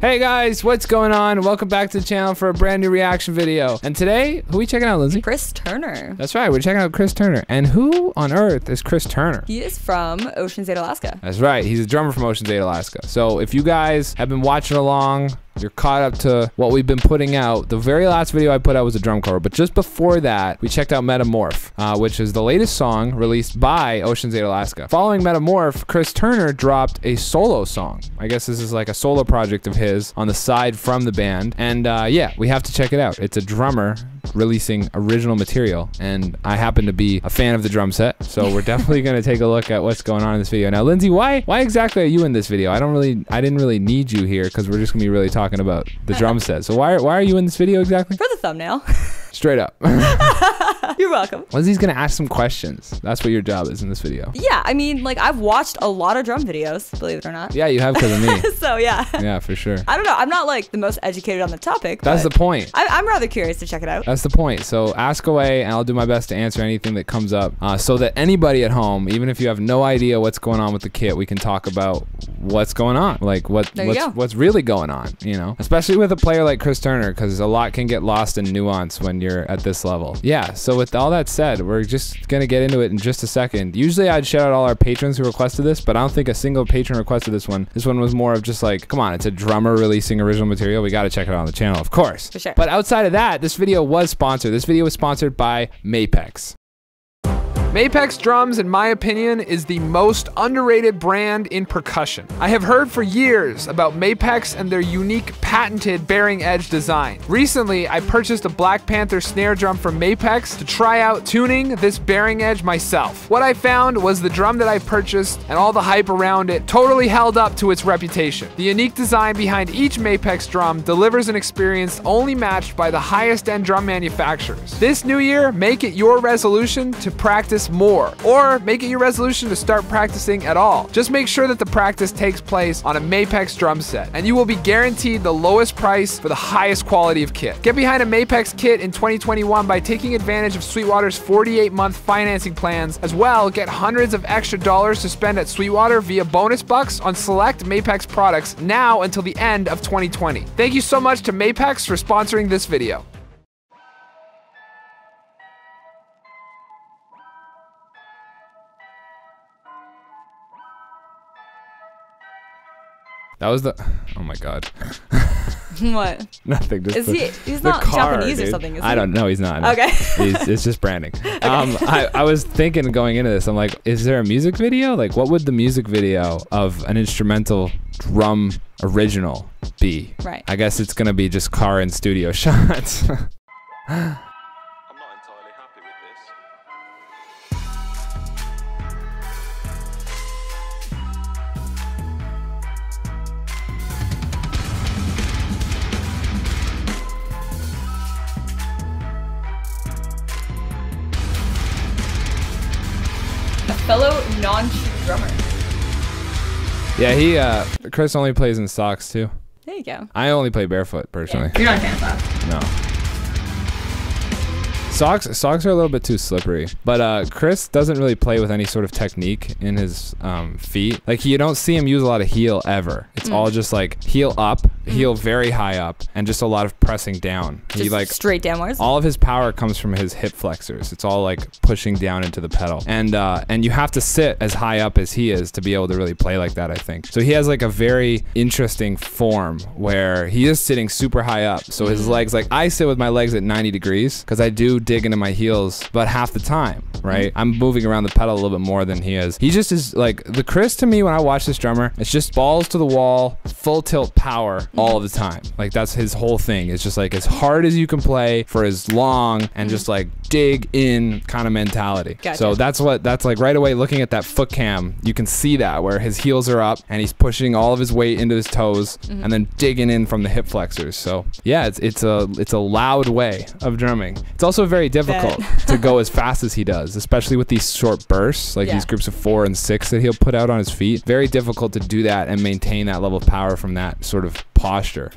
Hey guys, what's going on? Welcome back to the channel for a brand new reaction video. And today, who are we checking out, Lindsay? Chris Turner. That's right, we're checking out Chris Turner. And who on earth is Chris Turner? He is from Ocean's 8, Alaska. That's right, he's a drummer from Ocean's 8, Alaska. So if you guys have been watching along, you're caught up to what we've been putting out. The very last video I put out was a drum cover, but just before that, we checked out Metamorph, which is the latest song released by Ocean's 8, Alaska. Following Metamorph, Chris Turner dropped a solo song. I guess this is like a solo project of his on the side from the band. And yeah, we have to check it out. It's a drummer releasing original material, and I happen to be a fan of the drum set, so we're definitely going to take a look at what's going on in this video. Now, Lindsay, why exactly are you in this video? I didn't really need you here because we're just gonna be really talking about the drum set. So why are you in this video exactly? For the thumbnail. Straight up. You're welcome. Lindsay's gonna ask some questions. That's what your job is in this video. Yeah, I mean, like, I've watched a lot of drum videos, believe it or not. Yeah, you have because of me. So yeah. Yeah, for sure. I don't know. I'm not like the most educated on the topic. That's the point. I'm rather curious to check it out. That's the point. So ask away, and I'll do my best to answer anything that comes up, so that anybody at home, even if you have no idea what's going on with the kit, we can talk about what's going on, like what's really going on, you know, especially with a player like Chris Turner, because a lot can get lost in nuance when you're at this level. Yeah, so with all that said, we're just gonna get into it in just a second. Usually I'd shout out all our patrons who requested this, but I don't think a single patron requested this one. This one was more of just like, come on, it's a drummer releasing original material, we gotta check it out on the channel, of course. For sure. But outside of that, this video was sponsored. This video was sponsored by Mapex. Mapex Drums, in my opinion, is the most underrated brand in percussion. I have heard for years about Mapex and their unique patented bearing edge design. Recently, I purchased a Black Panther snare drum from Mapex to try out tuning this bearing edge myself. What I found was the drum that I purchased and all the hype around it totally held up to its reputation. The unique design behind each Mapex drum delivers an experience only matched by the highest end drum manufacturers. This new year, make it your resolution to practice more, or make it your resolution to start practicing at all. Just make sure that the practice takes place on a Mapex drum set, and you will be guaranteed the lowest price for the highest quality of kit. Get behind a Mapex kit in 2021 by taking advantage of Sweetwater's 48-month financing plans. As well, get hundreds of extra dollars to spend at Sweetwater via bonus bucks on select Mapex products now until the end of 2020. Thank you so much to Mapex for sponsoring this video. That was the, oh my god. What? Nothing. Just he's not Japanese or something, is he? I don't know. He's not. No. Okay. It's just branding. Okay. I was thinking going into this, I'm like, is there a music video? Like, what would the music video of an instrumental drum original be? Right. I guess it's gonna be just car and studio shots. Fellow non-shoe drummer. Yeah, Chris only plays in socks too. There you go. I only play barefoot personally. Yeah. You're not a fan of socks. No. Socks are a little bit too slippery, but Chris doesn't really play with any sort of technique in his feet. Like, you don't see him use a lot of heel ever. It's all just like heel up, heel very high up, and just a lot of pressing down. Just he like straight downwards. All of his power comes from his hip flexors. It's all like pushing down into the pedal, and you have to sit as high up as he is to be able to really play like that, I think. So he has like a very interesting form where he is sitting super high up. So his legs, like, I sit with my legs at 90 degrees because I do dig into my heels, but half the time, right? I'm moving around the pedal a little bit more than he is. He just is like, the Chris to me, when I watch this drummer, it's just balls to the wall, full tilt power all of the time. Like, that's his whole thing. It's just like as hard as you can play for as long and just like dig in kind of mentality. Gotcha. So that's like right away looking at that foot cam, you can see that where his heels are up and he's pushing all of his weight into his toes and then digging in from the hip flexors. So yeah, it's a loud way of drumming. It's also very difficult to go as fast as he does, especially with these short bursts, like these groups of 4 and 6 that he'll put out on his feet. Very difficult to do that and maintain that level of power from that sort of posture.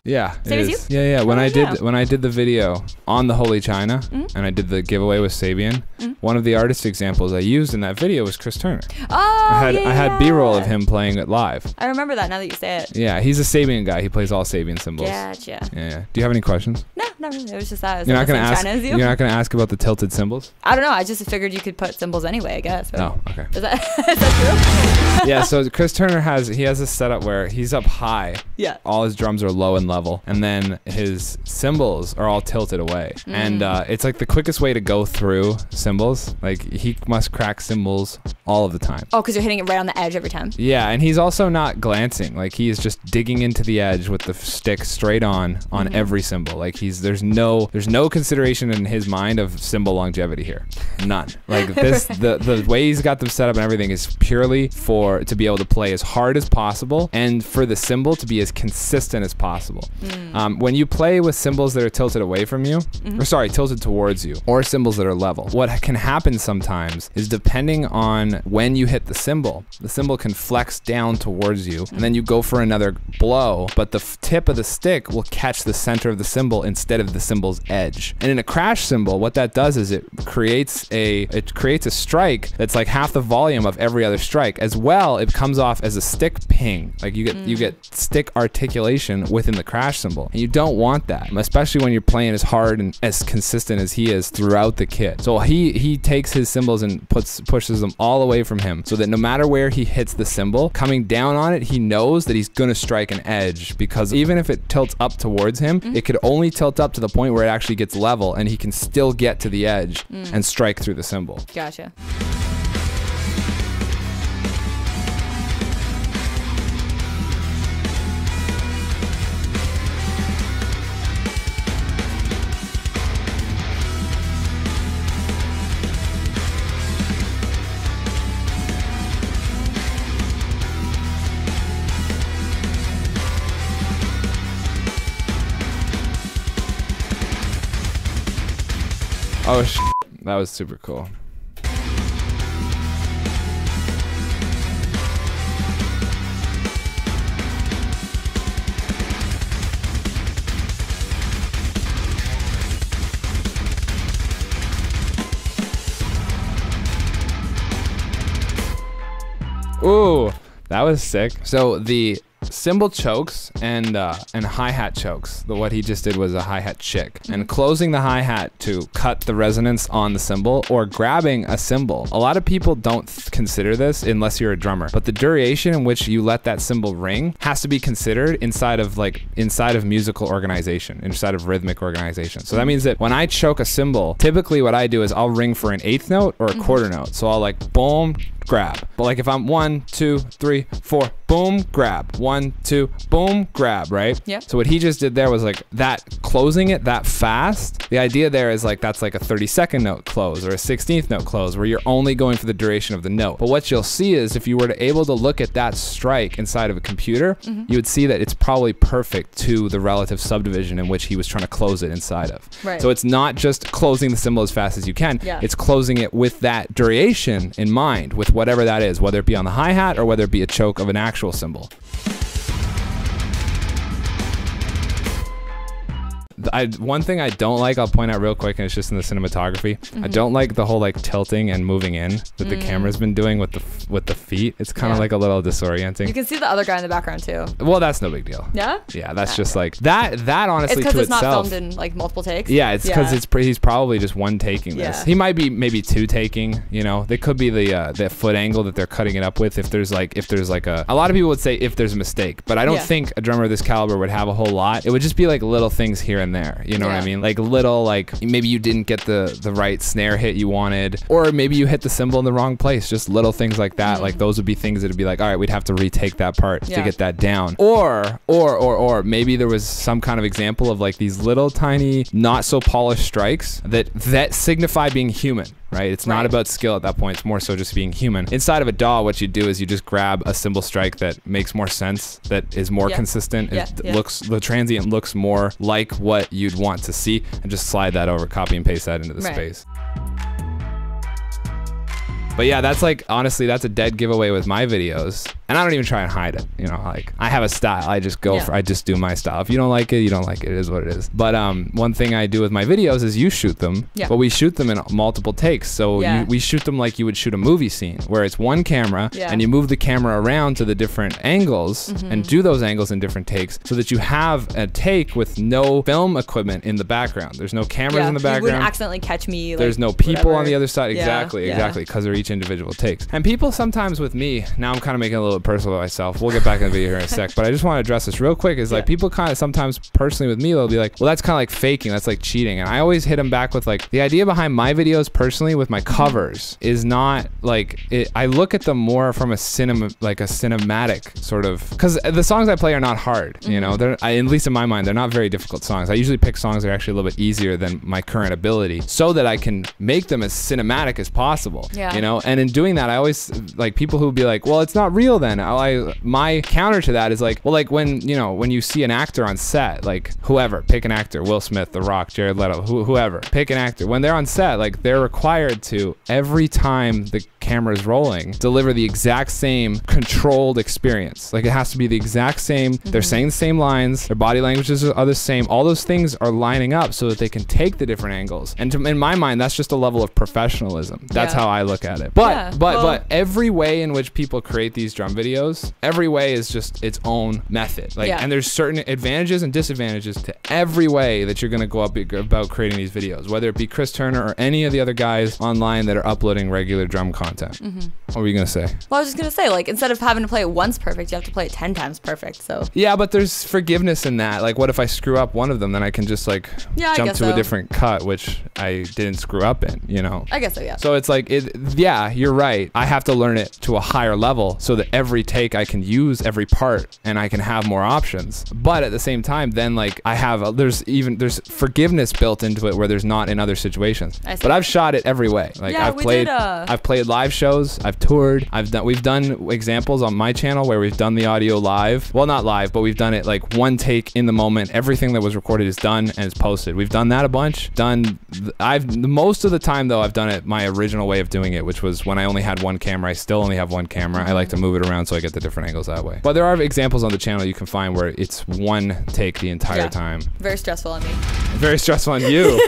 Yeah, Same it as is. you? Yeah. When Oh, I did the video on the Holy China and I did the giveaway with Sabian, one of the artist examples I used in that video was Chris Turner. Oh, I had B-roll of him playing it live. I remember that now that you say it. Yeah, he's a Sabian guy. He plays all Sabian symbols. Gotcha. Yeah. Do you have any questions? No, not really. It was just that. You're not gonna ask. China as you? You're not gonna ask about the tilted symbols. I don't know. I just figured you could put symbols anyway, I guess. Right? Oh, okay. Is that true? Yeah, so Chris Turner has a setup where he's up high. Yeah. All his drums are low and level, and then his cymbals are all tilted away. And it's like the quickest way to go through cymbals. Like he must crack cymbals all of the time. Oh, because you're hitting it right on the edge every time. Yeah, and he's also not glancing. Like he is just digging into the edge with the stick straight on every cymbal. Like there's no consideration in his mind of cymbal longevity here. None. Like this the way he's got them set up and everything is purely to be able to play as hard as possible and for the cymbal to be as consistent as possible. When you play with cymbals that are tilted away from you, or sorry, tilted towards you, or cymbals that are level, what can happen sometimes is depending on when you hit the cymbal can flex down towards you, and then you go for another blow, but the tip of the stick will catch the center of the cymbal instead of the cymbal's edge. And in a crash cymbal, what that does is it creates a strike that's like half the volume of every other strike. As well, it comes off as a stick ping. Like you get stick articulation within the crash cymbal, and you don't want that, especially when you're playing as hard and as consistent as he is throughout the kit. So he takes his cymbals and pushes them all away from him, so that no matter where he hits the cymbal, coming down on it, he knows that he's gonna strike an edge, because even if it tilts up towards him, it could only tilt up to the point where it actually gets level, and he can still get to the edge and strike through the cymbal. Gotcha. Oh, that was super cool. Ooh, that was sick. So the cymbal chokes and hi-hat chokes. What he just did was a hi-hat chick, and closing the hi-hat to cut the resonance on the cymbal, or grabbing a cymbal. A lot of people don't consider this unless you're a drummer, but the duration in which you let that cymbal ring has to be considered inside of musical organization, inside of rhythmic organization. So that means that when I choke a cymbal, typically what I do is I'll ring for an eighth note or a quarter note. So I'll like boom, grab. But like if I'm 1, 2, 3, 4, boom, grab. 1, 2, boom, grab, right? Yeah. So what he just did there was like that, closing it that fast. The idea there is like that's like a 32nd note close or a 16th note close where you're only going for the duration of the note. But what you'll see is if you were to able to look at that strike inside of a computer, you would see that it's probably perfect to the relative subdivision in which he was trying to close it inside of. Right. So it's not just closing the cymbal as fast as you can, it's closing it with that duration in mind, with whatever that is, whether it be on the hi-hat or whether it be a choke of an actual cymbal. One thing I don't like, I'll point out real quick, and it's just in the cinematography. I don't like the whole like tilting and moving in that the camera's been doing with the feet. It's kind of like a little disorienting. You can see the other guy in the background too. Well, that's no big deal. Yeah? Yeah, that's just like that honestly it's because to it's itself. not filmed in like multiple takes. Yeah, it's because he's probably just one taking this. Yeah. He might be maybe two taking, you know. They could be the foot angle that they're cutting it up with. If there's like a lot of people would say if there's a mistake, but I don't think a drummer of this caliber would have a whole lot. It would just be like little things here and there, you know what I mean? Like little, like maybe you didn't get the right snare hit you wanted, or maybe you hit the cymbal in the wrong place. Just little things like that. Like those would be things that'd be like, all right, we'd have to retake that part to get that down. Or maybe there was some kind of example of like these little tiny, not so polished strikes that signify being human. Right? It's not about skill at that point. It's more so just being human. Inside of a DAW, what you do is you just grab a cymbal strike that makes more sense, that is more consistent. The transient looks more like what you'd want to see, and just slide that over, copy and paste that into the space. But yeah, that's like, honestly, that's a dead giveaway with my videos. And I don't even try and hide it. You know, like I have a style. I just go for, I just do my style. If you don't like it, you don't like it. It is what it is. But one thing I do with my videos is you shoot them, but we shoot them in multiple takes. So we shoot them like you would shoot a movie scene, where it's one camera and you move the camera around to the different angles and do those angles in different takes, so that you have a take with no film equipment in the background. There's no cameras in the background. You wouldn't accidentally catch me. Like, there's no people on the other side. Exactly, because they're each individual takes. And people sometimes with me, now I'm kind of making it a little personal to myself. We'll get back in the video here in a sec, but I just want to address this real quick. Is like people kind of sometimes personally with me, they'll be like, well, that's kind of like faking. That's like cheating. And I always hit them back with like, the idea behind my videos personally with my covers is not like, I look at them more from a cinematic sort of, because the songs I play are not hard, you know, they're, at least in my mind, they're not very difficult songs. I usually pick songs that are actually a little bit easier than my current ability, so that I can make them as cinematic as possible, you know. And in doing that, I always, like, people who be like, well, it's not real then. My counter to that is like, well, like when, you know, when you see an actor on set, like whoever, pick an actor, Will Smith, The Rock, Jared Leto, whoever, pick an actor. When they're on set, like they're required to, every time the camera's rolling, deliver the exact same controlled experience. Like it has to be the exact same. They're saying the same lines, their body languages are the same. All those things are lining up so that they can take the different angles. And in my mind, that's just a level of professionalism. That's how I look at it. But every way in which people create these drum videos, every way is just its own method. Like, and there's certain advantages and disadvantages to every way that you're gonna go about creating these videos, whether it be Chris Turner or any of the other guys online that are uploading regular drum content. What were you gonna say? Well, I was just gonna say, like, instead of having to play it once perfect, you have to play it 10 times perfect. So yeah, but there's forgiveness in that. Like, what if I screw up one of them, then I can just like jump to a different cut, which I didn't screw up in, you know? I guess so, yeah. So it's like, yeah, you're right. I have to learn it to a higher level so that every take I can use every part and I can have more options. But at the same time, then like I have, there's forgiveness built into it where there's not in other situations. But I've shot it every way. Like I've played live shows, I've toured, we've done examples on my channel where we've done the audio live. Well, not live, but we've done it like one take in the moment. Everything that was recorded is done and it's posted. We've done that a bunch. Most of the time though, I've done it my original way of doing it, which was when I only had one camera. I still only have one camera. I like to move it around so I get the different angles that way. But there are examples on the channel you can find where it's one take the entire time. Very stressful on me. Very stressful on you.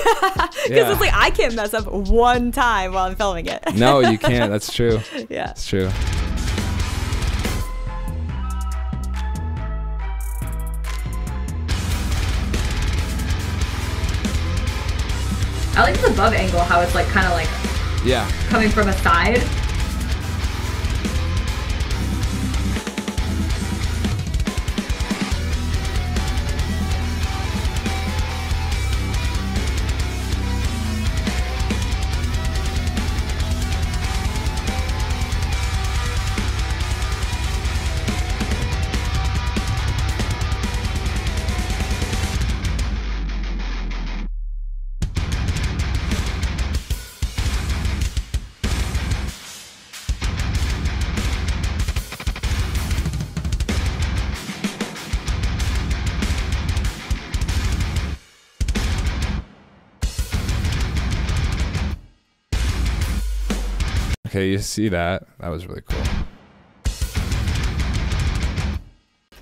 Because it's like I can't mess up one time while I'm filming it. No, you can't. That's true. Yeah. It's true. I like the above angle, how it's like kind of like coming from a side. Okay, you see that? That was really cool.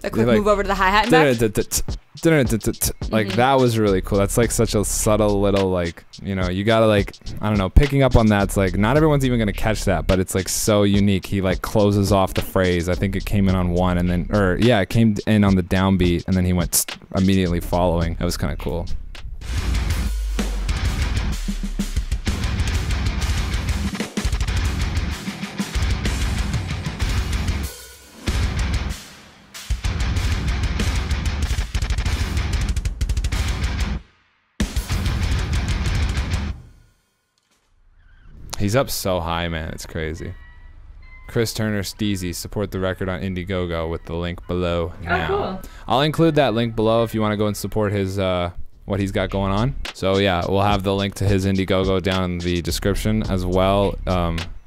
A quick move over to the hi-hat and back. Like that was really cool. That's like such a subtle little, like, you know, you gotta like, I don't know, picking up on that's like, not everyone's even gonna catch that, but it's like so unique. He like closes off the phrase. I think it came in on one and then, or yeah, it came in on the downbeat and then he went immediately following. That was kind of cool. He's up so high, man. It's crazy. Chris Turner Steezy, support the record on Indiegogo with the link below now. Oh, cool. I'll include that link below if you want to go and support his what he's got going on. So yeah, we'll have the link to his Indiegogo down in the description as well.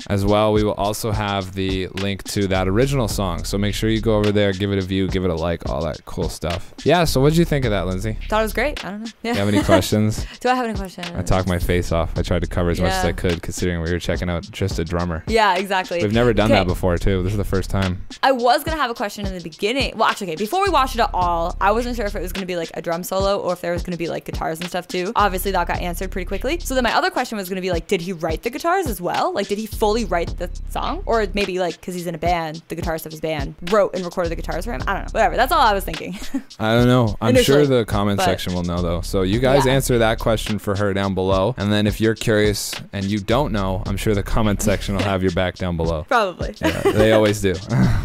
as well. We will also have the link to that original song. So make sure you go over there, give it a view, give it a like, all that cool stuff. Yeah, so what did you think of that, Lindsay? Thought it was great. I don't know. Yeah. You have any questions? Do I have any questions? I talked my face off. I tried to cover as much as I could, considering we were checking out just a drummer. Yeah, exactly. We've never done that before, too. This is the first time. I was going to have a question in the beginning. Well, actually, okay, before we watched it at all, I wasn't sure if it was going to be like a drum solo or if there was going to be like guitars and stuff too. Obviously, that got answered pretty quickly. So then my other question was going to be like, did he write the guitars as well? Like, did he fully write the song? Or maybe like, because he's in a band, the guitarist of his band wrote and recorded the guitars for him? I don't know. Whatever. That's all I was thinking. I don't know. I'm sure the comment section will know though. So you guys answer that question for her down below. And then if you're curious and you don't know, I'm sure the comment section will have your back down below. Probably. Yeah, they always do.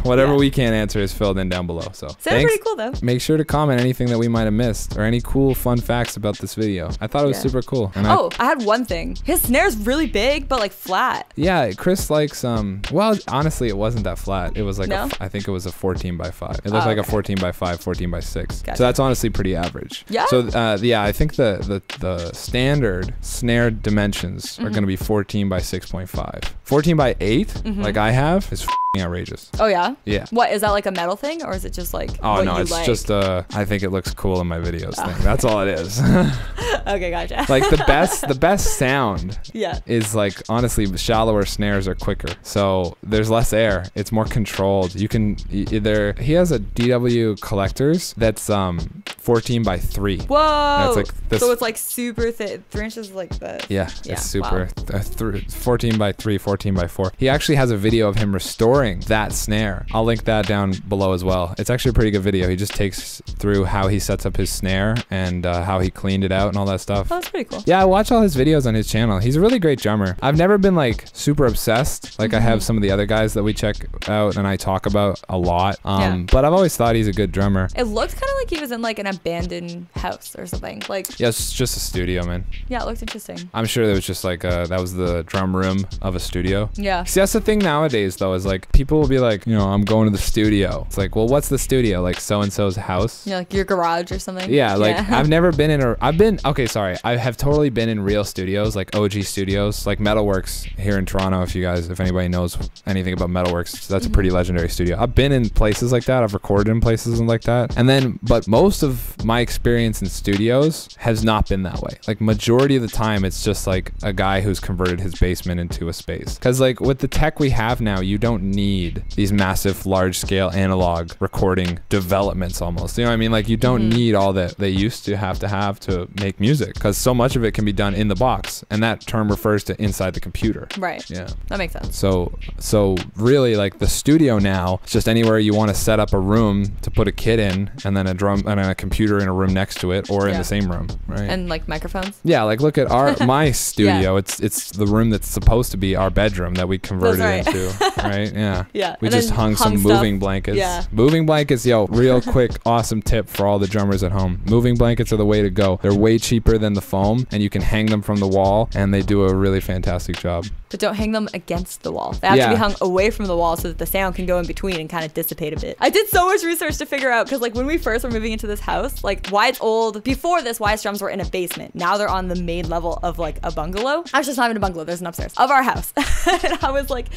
Whatever we can't answer is filled in down below. So sounds pretty cool though. Make sure to comment anything that we might have missed or any cool fun facts about this video. I thought it was super cool. And I had one thing. His snare's really big, but like flat. Yeah, Chris likes, well, honestly, it wasn't that flat. It was like, I think it was a 14x5. It looked like a 14x5, 14x6. Gotcha. So that's honestly pretty average. Yeah. So yeah, I think the standard snare dimensions are going to be 14x6.5. 14x8, like I have, is outrageous. Oh yeah? Yeah. What, is that like a metal thing or is it just like oh no, it's just I think it looks cool in my videos thing. That's all it is. Okay, gotcha. Like the best sound is like honestly shallower snares are quicker. So there's less air. It's more controlled. You can either he has a DW collectors that's 14x3. Whoa. It's like this, so it's like super thick. 3 inches like that. Yeah, it's super 14x3, 14x4. He actually has a video of him restoring that snare. I'll link that down below as well. It's actually a pretty good video. He just takes through how he sets up his snare and how he cleaned it out and all that stuff. Oh, that's pretty cool. Yeah, I watch all his videos on his channel. He's a really great drummer. I've never been like super obsessed like I have some of the other guys that we check out and I talk about a lot. But I've always thought he's a good drummer. It looked kind of like he was in like an abandoned house or something. Like yeah, it's just a studio, man. Yeah, it looked interesting. I'm sure it was just like that was the drum room of a studio. Yeah. See, that's the thing nowadays though, is like people will be like, you know, I'm going to the studio. It's like, well, what's the studio? Like so-and-so's house? Yeah, like your garage or something? Yeah, like I've never been in I have totally been in real studios, like OG studios, like Metalworks here in Toronto, if anybody knows anything about Metalworks, that's a pretty legendary studio. I've been in places like that, I've recorded in places like that. And then, but most of my experience in studios has not been that way. Like majority of the time, it's just like a guy who's converted his basement into a space. Cause like with the tech we have now, you don't need these massive large scale analog recording developments almost. You know what I mean? Like you don't need all that they used to have to make music, because so much of it can be done in the box, and that term refers to inside the computer. Right. Yeah. That makes sense. So really like the studio now, it's just anywhere you want to set up a room to put a kit in, and then a drum and a computer in a room next to it, or in the same room, right? And like microphones. Yeah, like look at my studio. It's the room that's supposed to be our bedroom that we converted into, right? Yeah. Yeah. We just hung some moving blankets. Yeah. Moving blankets, yo, real quick, awesome tip for all the drummers at home. Moving blankets are the way to go. They're way cheaper than the foam, and you can hang them from the wall, and they do a really fantastic job. But don't hang them against the wall. They have to be hung away from the wall so that the sound can go in between and kind of dissipate a bit. I did so much research to figure out, because like when we first were moving into this house, like Wyatt's old, before this, Wyatt's drums were in a basement. Now they're on the main level of like a bungalow. Actually, it's not even a bungalow, there's an upstairs of our house. And I was like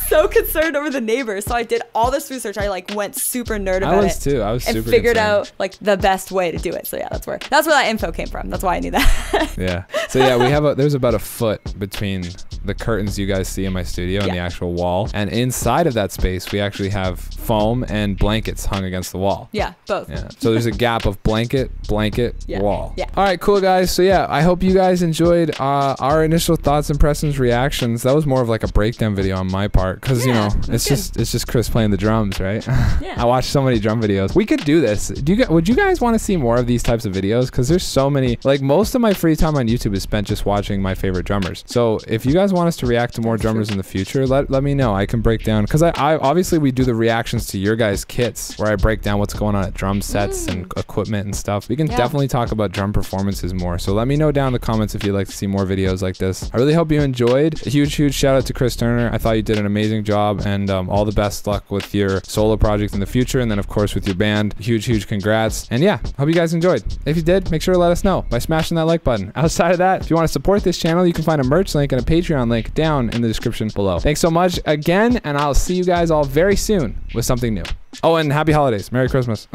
so concerned over the neighbors. So I did all this research. I like went super nerd about it. I was too. I was super and figured concerned. out like the best way to do it. So yeah, that's where that info came from. That's why I knew that. Yeah. So yeah, there's about a foot between the curtains you guys see in my studio and the actual wall, and inside of that space we actually have foam and blankets hung against the wall. Yeah, both. Yeah. So there's a gap of blanket, wall. Yeah. All right, cool guys. So yeah, I hope you guys enjoyed our initial thoughts, impressions, reactions. That was more of like a breakdown video on my part, because you know it's just Chris playing the drums, right? Yeah. I watched so many drum videos. We could do this. Would you guys want to see more of these types of videos? Because there's so many. Like most of my free time on YouTube is spent just watching my favorite drummers. So if you guys want us to react to more drummers in the future, let me know. I can break down, because I obviously we do the reactions reactions to your guys' kits where I break down what's going on at drum sets and equipment and stuff. We can definitely talk about drum performances more. So let me know down in the comments if you'd like to see more videos like this. I really hope you enjoyed. A huge shout out to Chris Turner. I thought you did an amazing job, and all the best luck with your solo project in the future, and then of course with your band. Huge congrats. And yeah, hope you guys enjoyed. If you did, make sure to let us know by smashing that like button. Outside of that, if you want to support this channel, you can find a merch link and a Patreon link down in the description below. Thanks so much again, and I'll see you guys all very soon with something new. Oh, and happy holidays. Merry Christmas.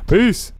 Peace.